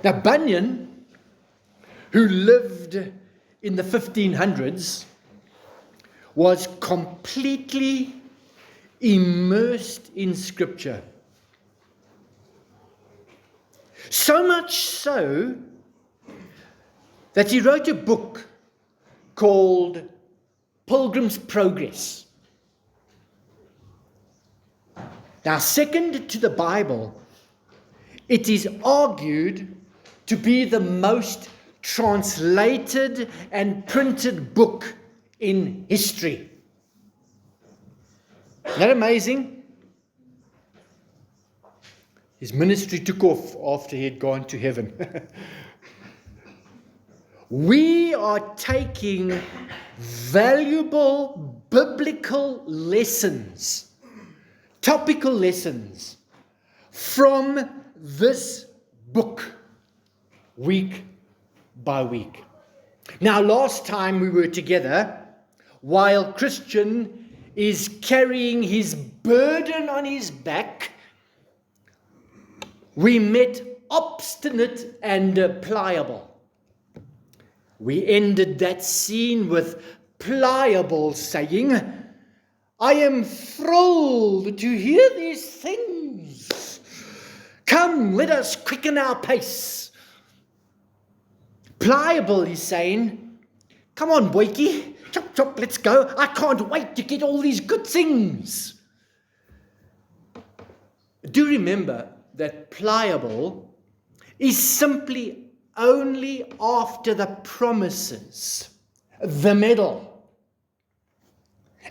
Now, Bunyan, who lived in the 1500s, was completely immersed in Scripture. So much so that he wrote a book called Pilgrim's Progress. Now, second to the Bible, it is argued to be the most translated and printed book in history. Isn't that amazing? His ministry took off after he had gone to heaven. We are taking valuable biblical lessons, topical lessons from this book, week by week. Now, last time we were together, while Christian is carrying his burden on his back, we met obstinate and pliable. We ended that scene with pliable saying, "I am thrilled to hear these things. Come, let us quicken our pace." Pliable is saying, "Come on, boyki, chop, chop, let's go. I can't wait to get all these good things." Do remember that pliable is simply only after the promises, the medal,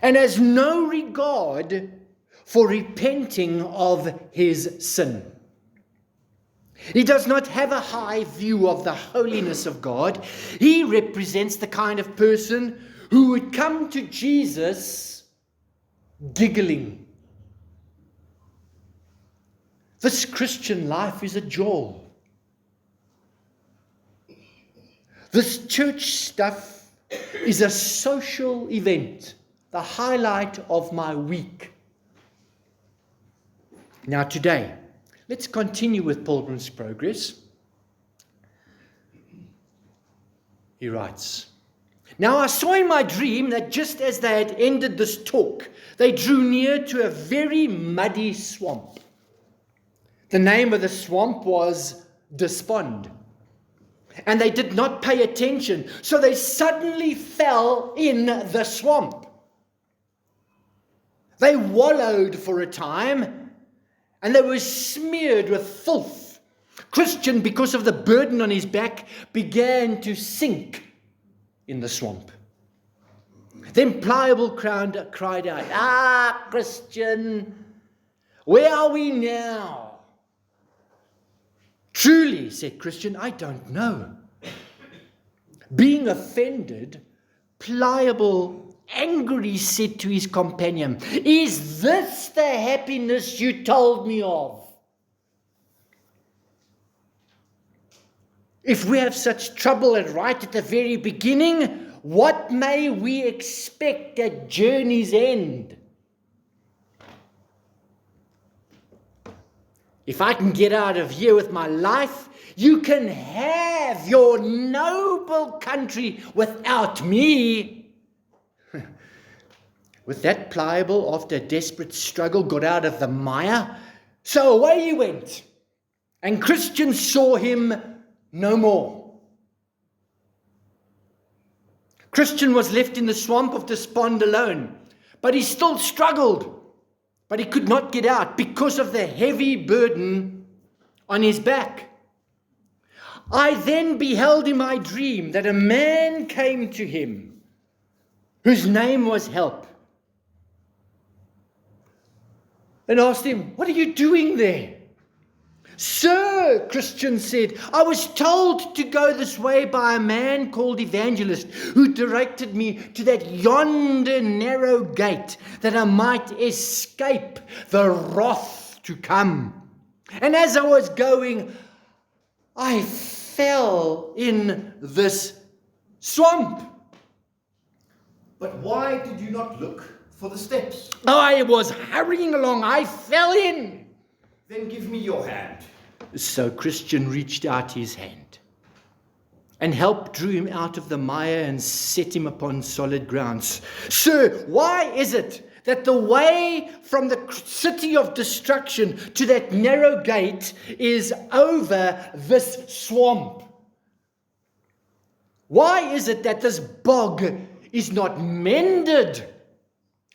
and has no regard for repenting of his sin. He does not have a high view of the holiness of God. He represents the kind of person who would come to Jesus giggling. This Christian life is a jewel. This church stuff is a social event, the highlight of my week. Now today, let's continue with Pilgrim's Progress. He writes, "Now I saw in my dream that just as they had ended this talk, they drew near to a very muddy swamp. The name of the swamp was Despond. And they did not pay attention, so they suddenly fell in the swamp. They wallowed for a time, and they were smeared with filth. Christian, because of the burden on his back, began to sink in the swamp. Then Pliable cried out, 'Ah, Christian, where are we now?' 'Truly,' said Christian, 'I don't know.' Being offended, Pliable angrily said to his companion, 'Is this the happiness you told me of? If we have such trouble right at the very beginning, what may we expect at journey's end? If I can get out of here with my life, you can have your noble country without me.' With that, Pliable, after a desperate struggle, got out of the mire. So away he went, and Christian saw him no more. Christian was left in the swamp of Despond alone, but he still struggled. But he could not get out because of the heavy burden on his back. I then beheld in my dream that a man came to him, whose name was Help, and asked him, 'What are you doing there?' 'Sir,' Christian said, 'I was told to go this way by a man called Evangelist, who directed me to that yonder narrow gate, that I might escape the wrath to come. And as I was going, I fell in this swamp.' 'But why did you not look for the steps?' 'I was hurrying along. I fell in.' 'Then give me your hand.' So Christian reached out his hand and helped drew him out of the mire and set him upon solid grounds. Sir, why is it that the way from the city of destruction to that narrow gate is over this swamp? Why is it that this bog is not mended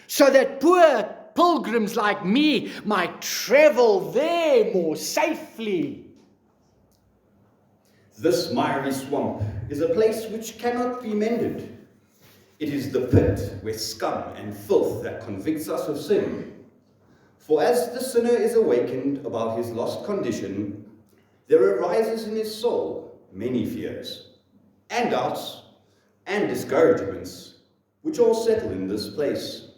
so that poor pilgrims like me might travel there more safely? This miry swamp is a place which cannot be mended. It is the pit where scum and filth that convicts us of sin. For as the sinner is awakened about his lost condition, there arises in his soul many fears, and doubts, and discouragements, which all settle in this place.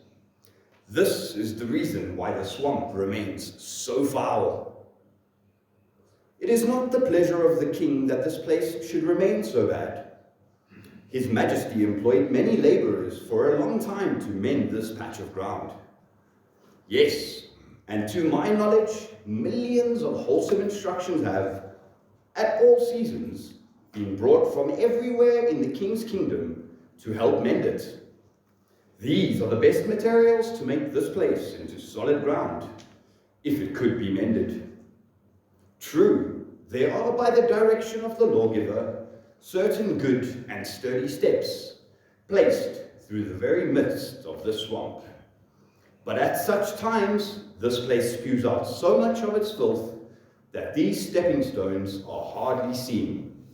This is the reason why the swamp remains so foul. It is not the pleasure of the king that this place should remain so bad. His Majesty employed many labourers for a long time to mend this patch of ground. Yes, and to my knowledge, millions of wholesome instructions have, at all seasons, been brought from everywhere in the king's kingdom to help mend it. These are the best materials to make this place into solid ground, if it could be mended. True, there are, by the direction of the lawgiver, certain good and sturdy steps placed through the very midst of the swamp. But at such times, this place spews out so much of its filth that these stepping stones are hardly seen.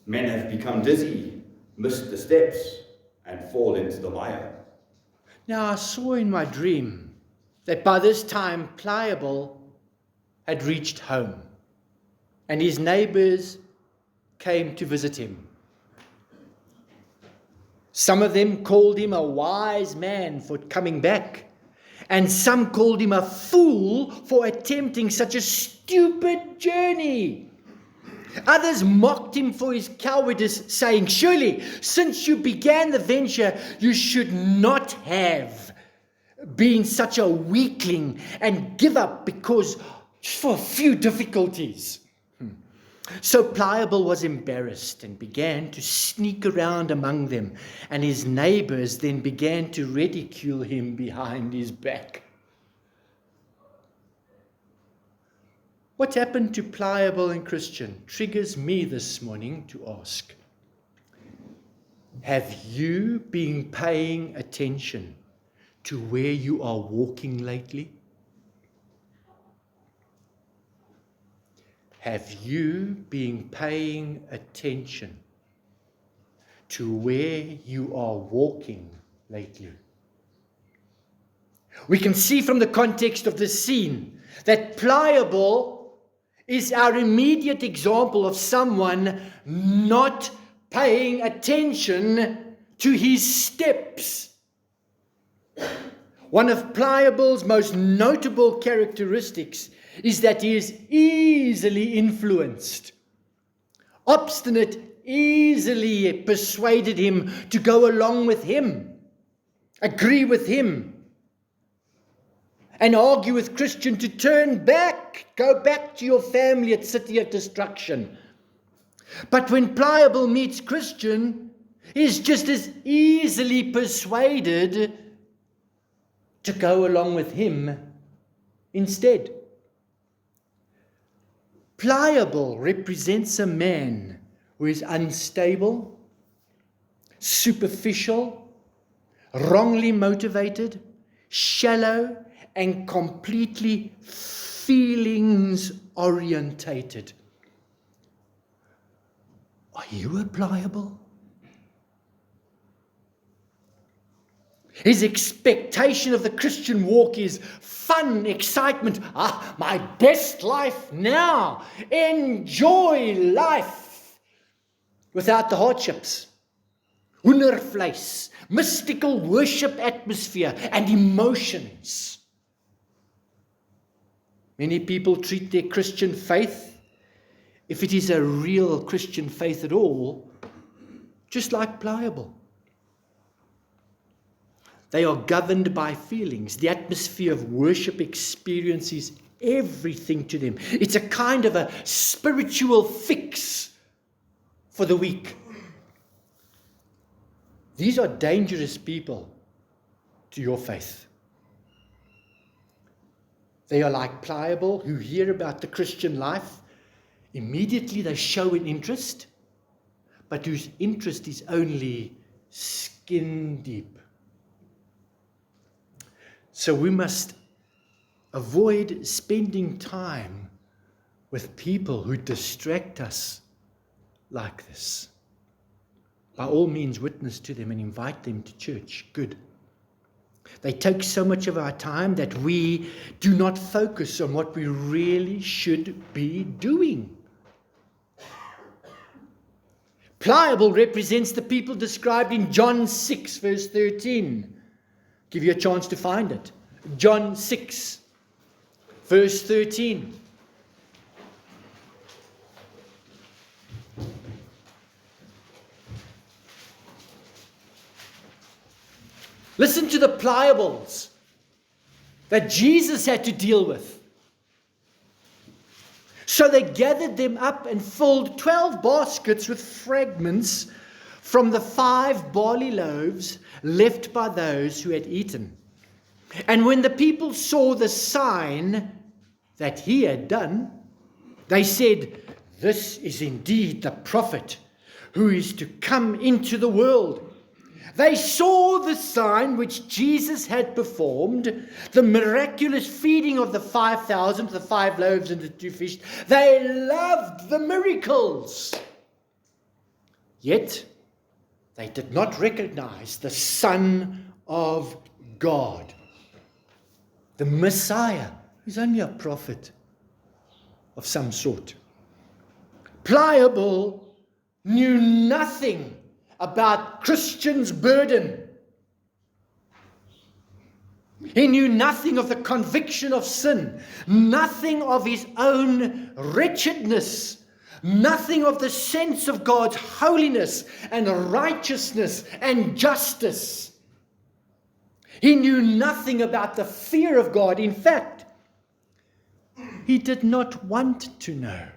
Men have become dizzy, missed the steps, and fall into the mire. Now I saw in my dream that by this time Pliable had reached home, and his neighbors came to visit him. Some of them called him a wise man for coming back, and some called him a fool for attempting such a stupid journey. Others mocked him for his cowardice, saying, "Surely, since you began the venture, you should not have been such a weakling and give up because for a few difficulties." So Pliable was embarrassed and began to sneak around among them, and his neighbors then began to ridicule him behind his back. What happened to Pliable and Christian triggers me this morning to ask, have you been paying attention to where you are walking lately? Have you been paying attention to where you are walking lately? We can see from the context of the scene that Pliable is our immediate example of someone not paying attention to his steps. One of Pliable's most notable characteristics is that he is easily influenced. Obstinate easily persuaded him to go along with him, agree with him, and argue with Christian to turn back, go back to your family at City of Destruction. But when Pliable meets Christian, he is just as easily persuaded to go along with him instead. Pliable represents a man who is unstable, superficial, wrongly motivated, shallow, and completely feelings orientated. Are you a Pliable? His expectation of the Christian walk is fun, excitement. My best life now. Enjoy life without the hardships. Hoendervleis, mystical worship atmosphere, and emotions. Many people treat their Christian faith, if it is a real Christian faith at all, just like Pliable. They are governed by feelings. The atmosphere of worship experience is everything to them. It's a kind of a spiritual fix for the weak. These are dangerous people to your faith. They are like Pliable, who hear about the Christian life. Immediately they show an interest, but whose interest is only skin deep. So we must avoid spending time with people who distract us like this. By all means, witness to them and invite them to church. Good. They take so much of our time that we do not focus on what we really should be doing. Pliable represents the people described in John 6, verse 13. Give you a chance to find it. John 6, verse 13. Listen to the pliables that Jesus had to deal with. So they gathered them up and filled 12 baskets with fragments from the 5 barley loaves left by those who had eaten. And when the people saw the sign that he had done, they said, "This is indeed the prophet who is to come into the world." They saw the sign which Jesus had performed, the miraculous feeding of the 5,000, the 5 loaves and the 2 fish. They loved the miracles. Yet, they did not recognize the Son of God. The Messiah is only a prophet of some sort. Pliable knew nothing about Christians' burden. He knew nothing of the conviction of sin, nothing of his own wretchedness, nothing of the sense of God's holiness and righteousness and justice. He knew nothing about the fear of God. In fact, he did not want to know.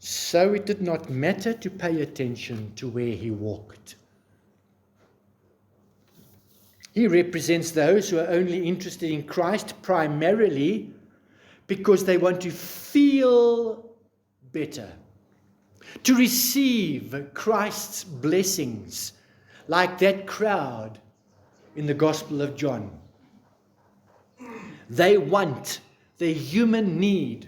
So it did not matter to pay attention to where he walked. He represents those who are only interested in Christ primarily because they want to feel better, to receive Christ's blessings, like that crowd in the Gospel of John. They want the human need.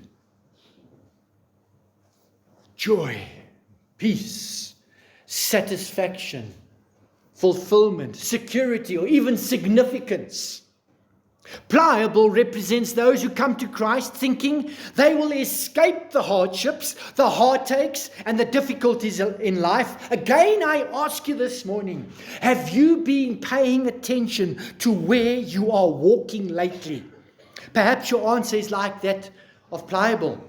Joy, peace, satisfaction, fulfillment, security, or even significance. Pliable represents those who come to Christ thinking they will escape the hardships, the heartaches, and the difficulties in life. Again, I ask you this morning, have you been paying attention to where you are walking lately? Perhaps your answer is like that of Pliable.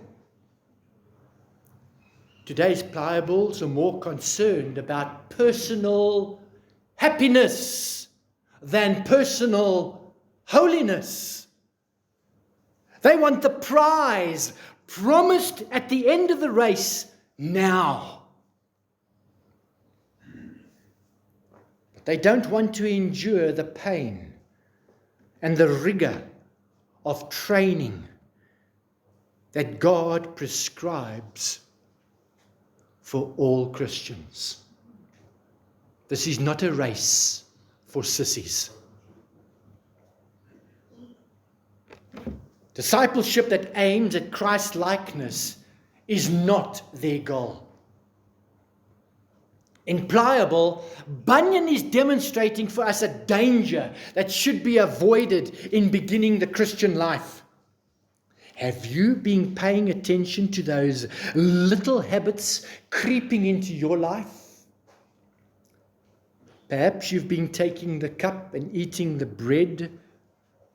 Today's pliables are more concerned about personal happiness than personal holiness. They want the prize promised at the end of the race now. But they don't want to endure the pain and the rigor of training that God prescribes for all Christians. This is not a race for sissies. Discipleship that aims at Christ-likeness is not their goal. In Pliable, Bunyan is demonstrating for us a danger that should be avoided in beginning the Christian life. Have you been paying attention to those little habits creeping into your life? Perhaps you've been taking the cup and eating the bread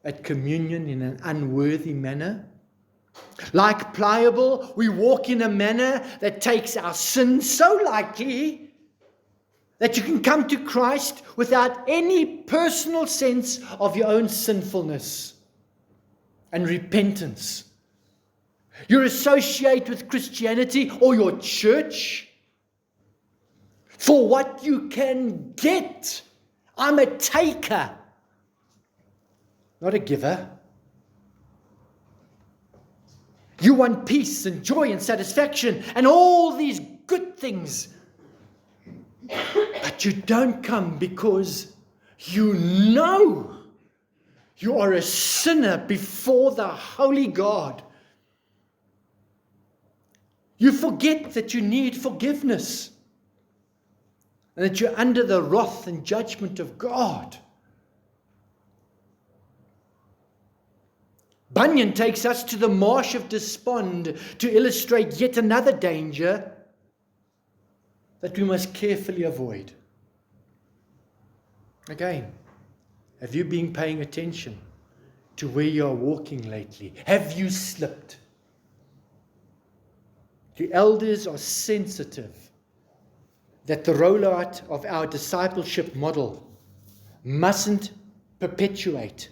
at communion in an unworthy manner. Like Pliable, we walk in a manner that takes our sin so lightly that you can come to Christ without any personal sense of your own sinfulness. and repentance. You associate with Christianity or your church for what you can get. I'm a taker, not a giver. You want peace and joy and satisfaction and all these good things. But you don't come because you know you are a sinner before the holy God. You forget that you need forgiveness and that you're under the wrath and judgment of God. Bunyan takes us to the marsh of despond to illustrate yet another danger that we must carefully avoid. Again, have you been paying attention to where you are walking lately? Have you slipped? The elders are sensitive that the rollout of our discipleship model mustn't perpetuate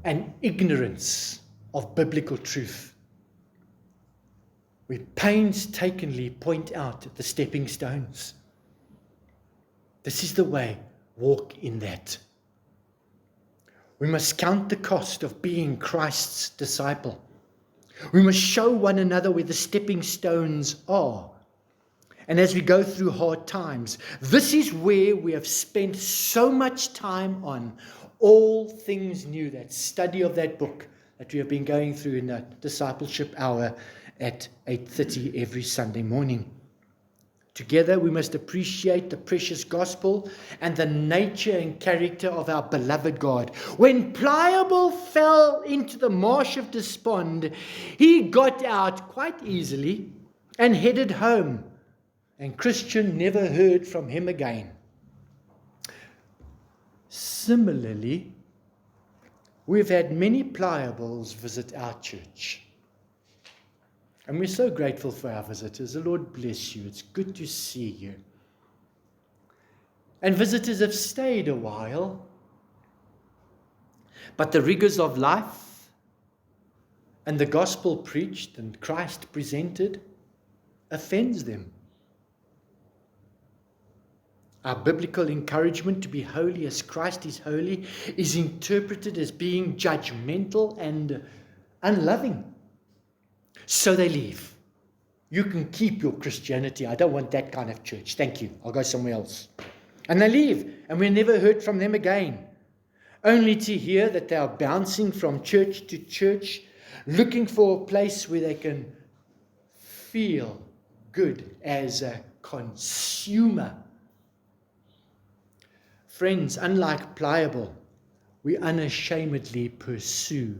an ignorance of biblical truth. We painstakingly point out the stepping stones. This is the way, walk in that. We must count the cost of being Christ's disciple. We must show one another where the stepping stones are. And as we go through hard times, this is where we have spent so much time on All Things New, that study of that book that we have been going through in the discipleship hour at 8:30 every Sunday morning. Together we must appreciate the precious gospel and the nature and character of our beloved God. When Pliable fell into the marsh of despond, he got out quite easily and headed home, and Christian never heard from him again. Similarly, we've had many Pliables visit our church. And we're so grateful for our visitors. The Lord bless you. It's good to see you. And visitors have stayed a while, but the rigors of life and the gospel preached and Christ presented offends them. Our biblical encouragement to be holy as Christ is holy is interpreted as being judgmental and unloving. So they leave. You can keep your Christianity. I don't want that kind of church. Thank you. I'll go somewhere else. And they leave, and we never heard from them again, only to hear that they are bouncing from church to church, looking for a place where they can feel good as a consumer. Friends, unlike Pliable, we unashamedly pursue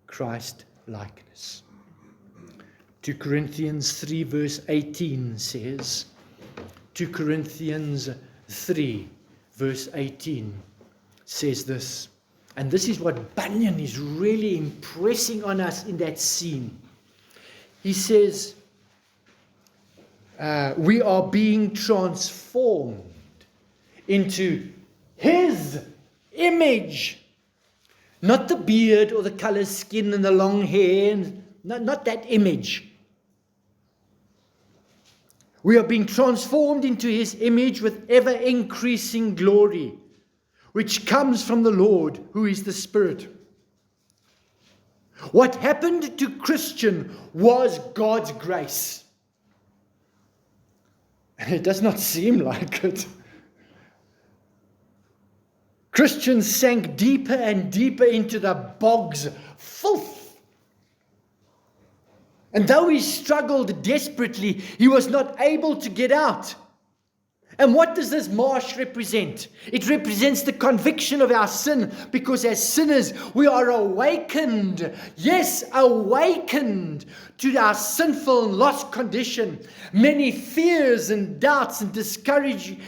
Christ-likeness. 2 Corinthians 3 verse 18 says, 2 Corinthians 3 verse 18 says this, and this is what Bunyan is really impressing on us in that scene. He says, we are being transformed into His image. Not the beard or the color skin and the long hair, not that image. We are being transformed into His image with ever-increasing glory, which comes from the Lord, who is the Spirit. What happened to Christian was God's grace. And it does not seem like it. Christian sank deeper and deeper into the bog's filth. And though he struggled desperately, he was not able to get out. And what does this marsh represent? It represents the conviction of our sin, because as sinners we are awakened, yes, awakened to our sinful and lost condition. Many fears and doubts and discouraging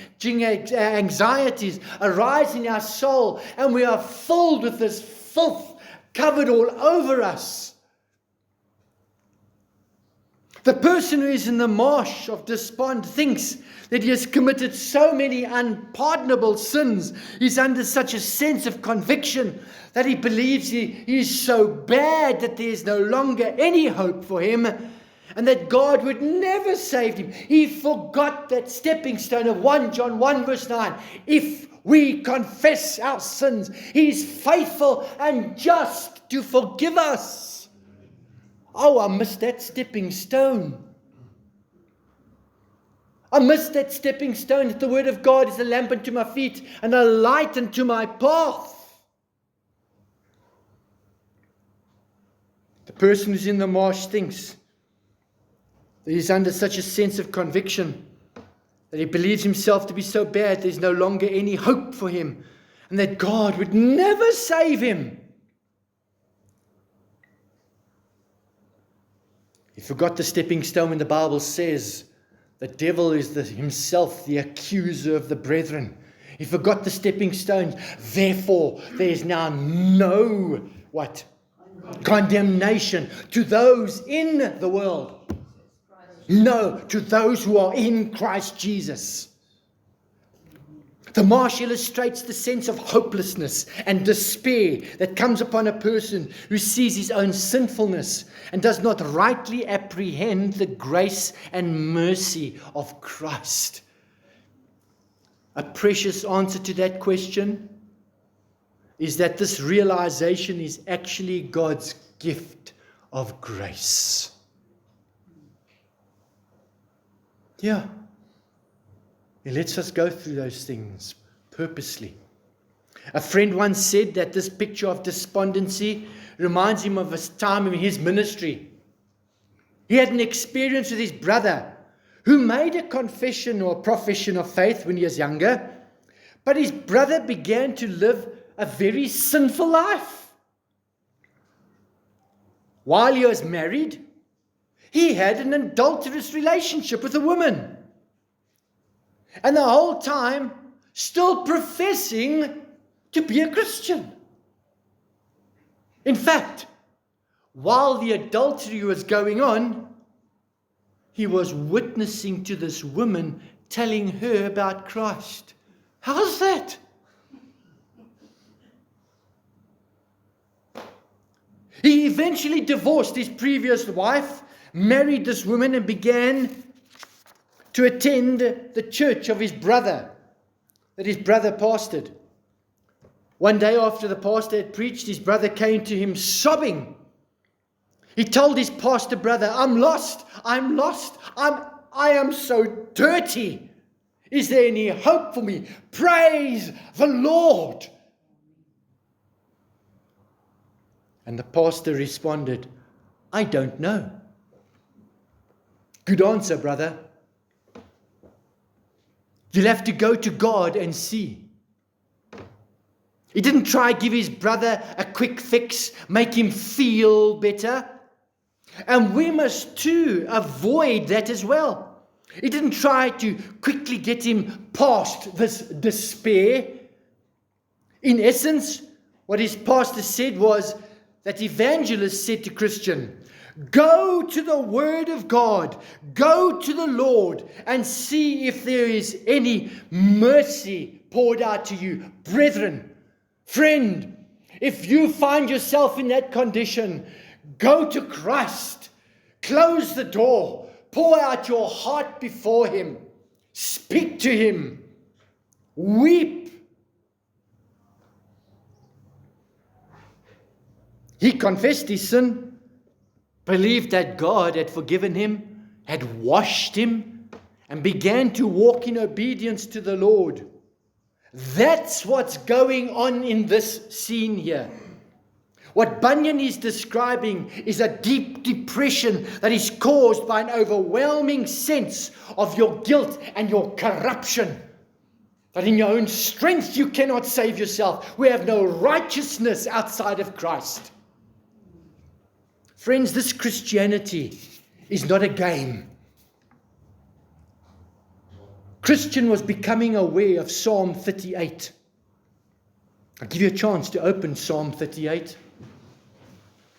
anxieties arise in our soul, and we are filled with this filth covered all over us. The person who is in the marsh of despond thinks that he has committed so many unpardonable sins. He's under such a sense of conviction that he believes he is so bad that there is no longer any hope for him, and that God would never save him. He forgot that stepping stone of 1 John 1 verse 9. If we confess our sins, he is faithful and just to forgive us. Oh, I missed that stepping stone. I missed that stepping stone that the word of God is a lamp unto my feet and a light unto my path. The person who's in the marsh thinks that he's under such a sense of conviction that he believes himself to be so bad there's no longer any hope for him, and that God would never save him. He forgot the stepping stone when the Bible says the devil is himself the accuser of the brethren. He forgot the stepping stones. Therefore, there is now no what? Condemnation to those in the world. No, to those who are in Christ Jesus. The marsh illustrates the sense of hopelessness and despair that comes upon a person who sees his own sinfulness and does not rightly apprehend the grace and mercy of Christ. A precious answer to that question is that this realization is actually God's gift of grace. Yeah. He lets us go through those things purposely. A friend once said that this picture of despondency reminds him of his time in his ministry. He had an experience with his brother who made a confession or profession of faith when he was younger, but his brother began to live a very sinful life. While he was married, he had an adulterous relationship with a woman. And the whole time, still professing to be a Christian. In fact, while the adultery was going on, he was witnessing to this woman, telling her about Christ. How's that? He eventually divorced his previous wife, married this woman, and began to attend the church of his brother, that his brother pastored. One day after the pastor had preached, his brother came to him sobbing. He told his pastor brother, I'm lost, I am so dirty. Is there any hope for me? Praise the Lord. And the pastor responded, I don't know. Good answer, brother. You'll have to go to God and see. He didn't try to give his brother a quick fix, make him feel better. And we must too avoid that as well. He didn't try to quickly get him past this despair. In essence, what his pastor said was that evangelist said to Christian, go to the Word of God, go to the Lord and see if there is any mercy poured out to you. Brethren, friend, if you find yourself in that condition, go to Christ, close the door, pour out your heart before Him, speak to Him, weep. He confessed his sin, believed that God had forgiven him, had washed him, and began to walk in obedience to the Lord. That's what's going on in this scene here. What Bunyan is describing is a deep depression that is caused by an overwhelming sense of your guilt and your corruption. That in your own strength you cannot save yourself. We have no righteousness outside of Christ. Friends, this Christianity is not a game. Christian was becoming aware of Psalm 38. I'll give you a chance to open Psalm 38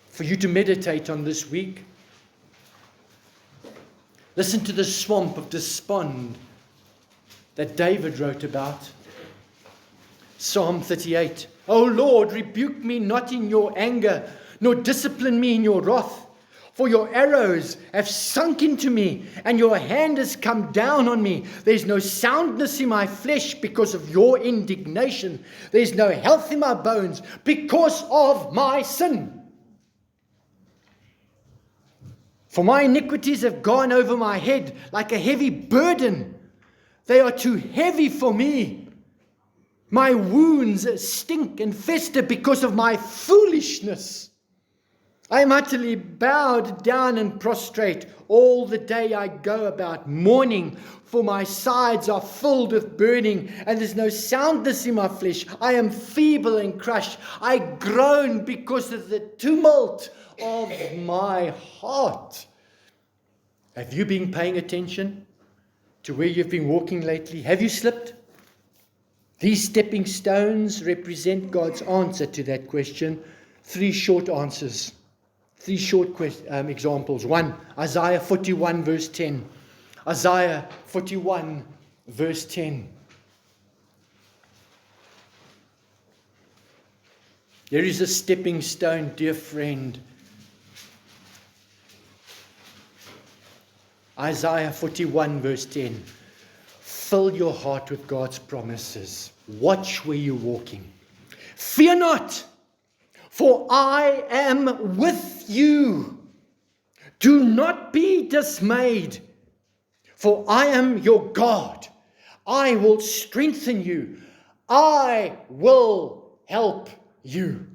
for you to meditate on this week. Listen to the swamp of despond that David wrote about. Psalm 38. O Lord, rebuke me not in your anger, nor discipline me in your wrath. For your arrows have sunk into me, and your hand has come down on me. There's no soundness in my flesh because of your indignation. There's no health in my bones because of my sin. For my iniquities have gone over my head like a heavy burden. They are too heavy for me. My wounds stink and fester because of my foolishness. I am utterly bowed down and prostrate. All the day I go about mourning, for my sides are filled with burning, and there's no soundness in my flesh. I am feeble and crushed. I groan because of the tumult of my heart. Have you been paying attention to where you've been walking lately? Have you slipped? These stepping stones represent God's answer to that question. 3 short answers. 3 short examples. 1, Isaiah 41 verse 10. Isaiah 41 verse 10. There is a stepping stone, dear friend. Isaiah 41 verse 10. Fill your heart with God's promises. Watch where you're walking. Fear not, for I am with you. Do not be dismayed, for I am your God. I will strengthen you. I will help you.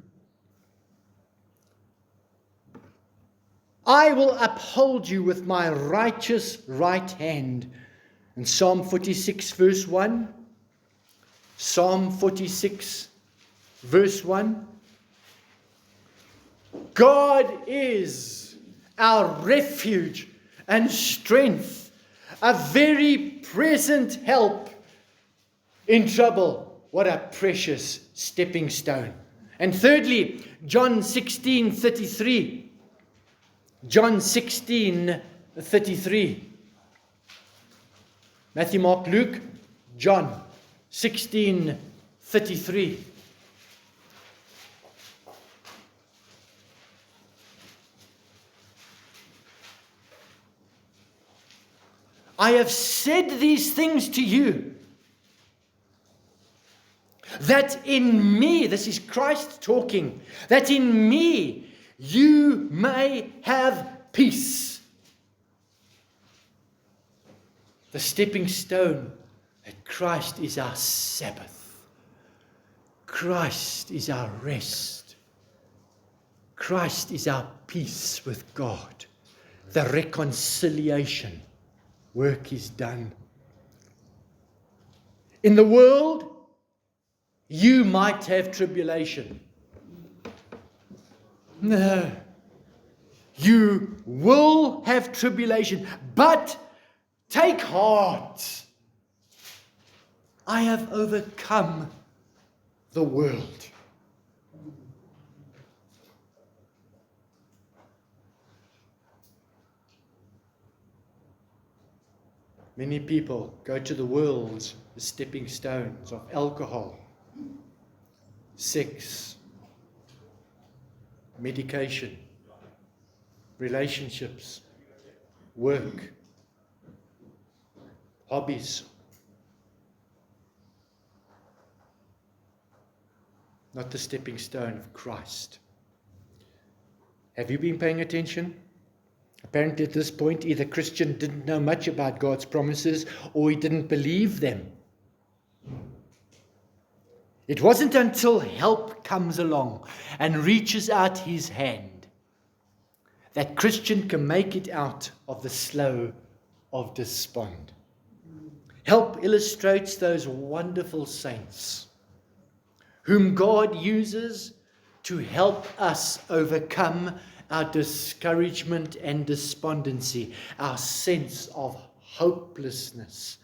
I will uphold you with my righteous right hand. In Psalm 46 verse 1. Psalm 46 verse 1. God is our refuge and strength, a very present help in trouble. What a precious stepping stone. And thirdly, John 16:33. John 16:33. Matthew, Mark, Luke, John 16:33. I have said these things to you, that in me, this is Christ talking, that in me you may have peace. The stepping stone, that Christ is our Sabbath. Christ is our rest. Christ is our peace with God. The reconciliation work is done. In the world, you might have tribulation. No. You will have tribulation, but take heart. I have overcome the world. Many people go to the world's stepping stones of alcohol, sex, medication, relationships, work, hobbies. Not the stepping stone of Christ. Have you been paying attention? Apparently at this point, either Christian didn't know much about God's promises or he didn't believe them. It wasn't until help comes along and reaches out his hand that Christian can make it out of the slough of despond. Help illustrates those wonderful saints whom God uses to help us overcome our discouragement and despondency, our sense of hopelessness.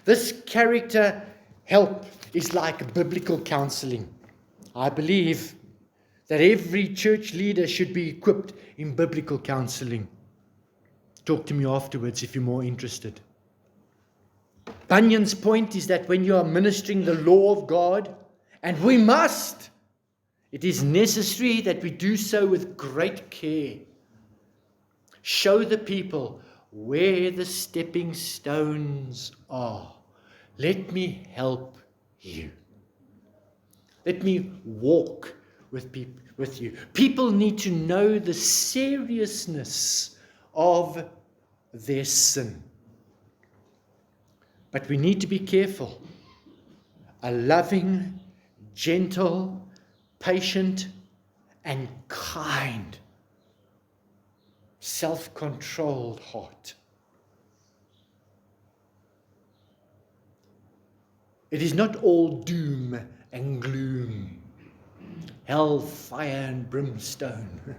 This character help is like biblical counseling. I believe that every church leader should be equipped in biblical counseling. Talk to me afterwards if you're more interested. Bunyan's point is that when you are ministering the law of God, and we must, it is necessary that we do so with great care. Show the people where the stepping stones are. Let me help you. Let me walk with you. People need to know the seriousness of their sin. But we need to be careful. A loving, gentle, patient, and kind, self-controlled heart. It is not all doom and gloom, hell, fire, and brimstone.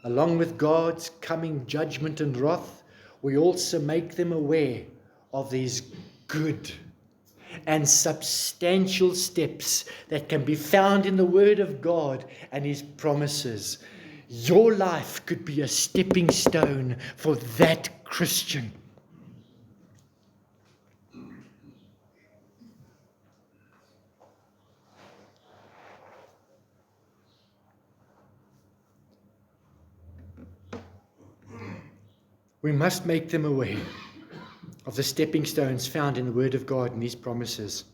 Along with God's coming judgment and wrath, we also make them aware of these good and substantial steps that can be found in the Word of God and His promises. Your life could be a stepping stone for that Christian. We must make them aware of the stepping stones found in the Word of God and His promises.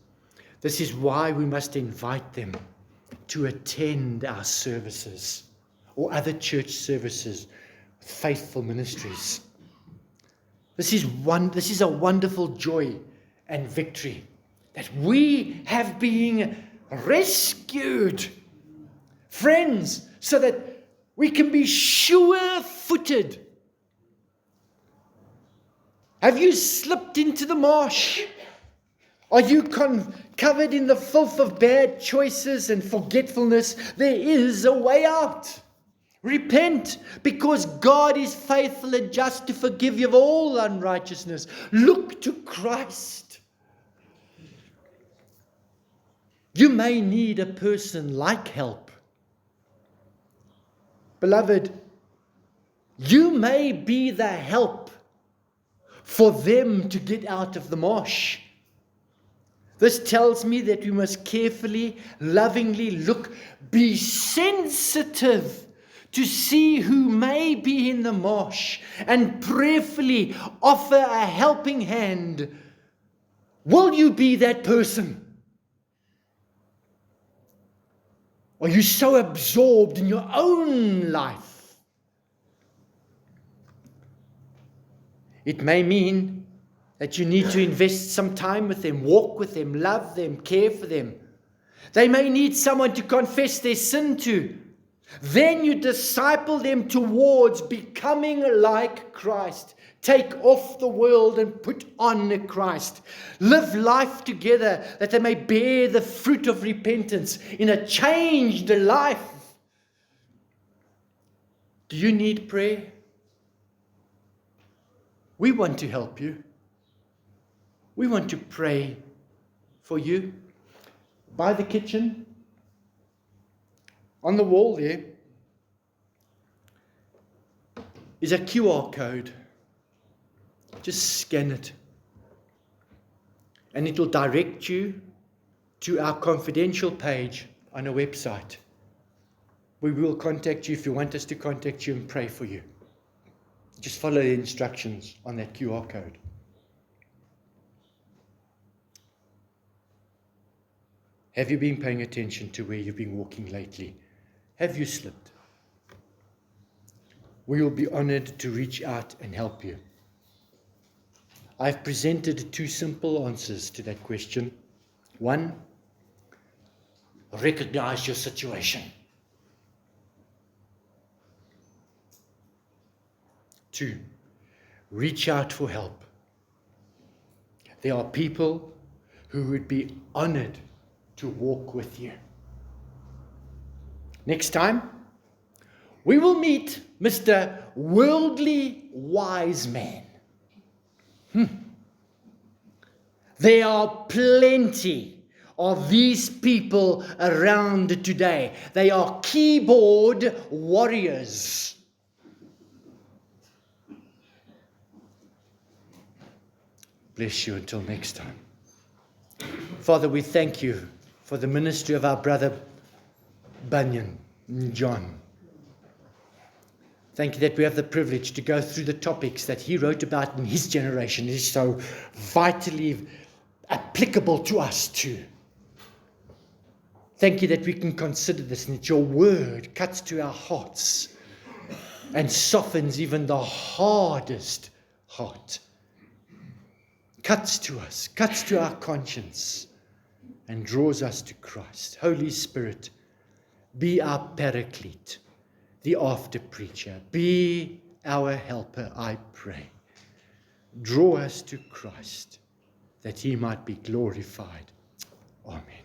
This is why we must invite them to attend our services or other church services with faithful ministries. This is a wonderful joy and victory that we have been rescued, friends, so that we can be sure-footed. Have you slipped into the marsh? Are you covered in the filth of bad choices and forgetfulness? There is a way out. Repent, because God is faithful and just to forgive you of all unrighteousness. Look to Christ. You may need a person like help. Beloved, you may be the help for them to get out of the marsh. This tells me that we must carefully, lovingly look, be sensitive to see who may be in the marsh and prayerfully offer a helping hand. Will you be that person? Are you so absorbed in your own life? It may mean that you need to invest some time with them, walk with them, love them, care for them. They may need someone to confess their sin to. Then you disciple them towards becoming like Christ. Take off the world and put on Christ. Live life together that they may bear the fruit of repentance in a changed life. Do you need prayer? We want to help you. We want to pray for you. By the kitchen, on the wall there, is a QR code. Just scan it. And it will direct you to our confidential page on our website. We will contact you if you want us to contact you and pray for you. Just follow the instructions on that QR code. Have you been paying attention to where you've been walking lately? Have you slipped? We will be honored to reach out and help you. I've presented two simple answers to that question. One, recognize your situation. Two, reach out for help. There are people who would be honored to walk with you. Next time, we will meet Mr. Worldly Wise Man. There are plenty of these people around today. They are keyboard warriors. Bless you until next time. Father, we thank you for the ministry of our brother Bunyan, John. Thank you that we have the privilege to go through the topics that he wrote about in his generation. It is so vitally applicable to us too. Thank you that we can consider this and that your word cuts to our hearts and softens even the hardest heart. Cuts to us, cuts to our conscience, and draws us to Christ. Holy Spirit, be our paraclete, the after preacher. Be our helper, I pray. Draw us to Christ, that he might be glorified. Amen.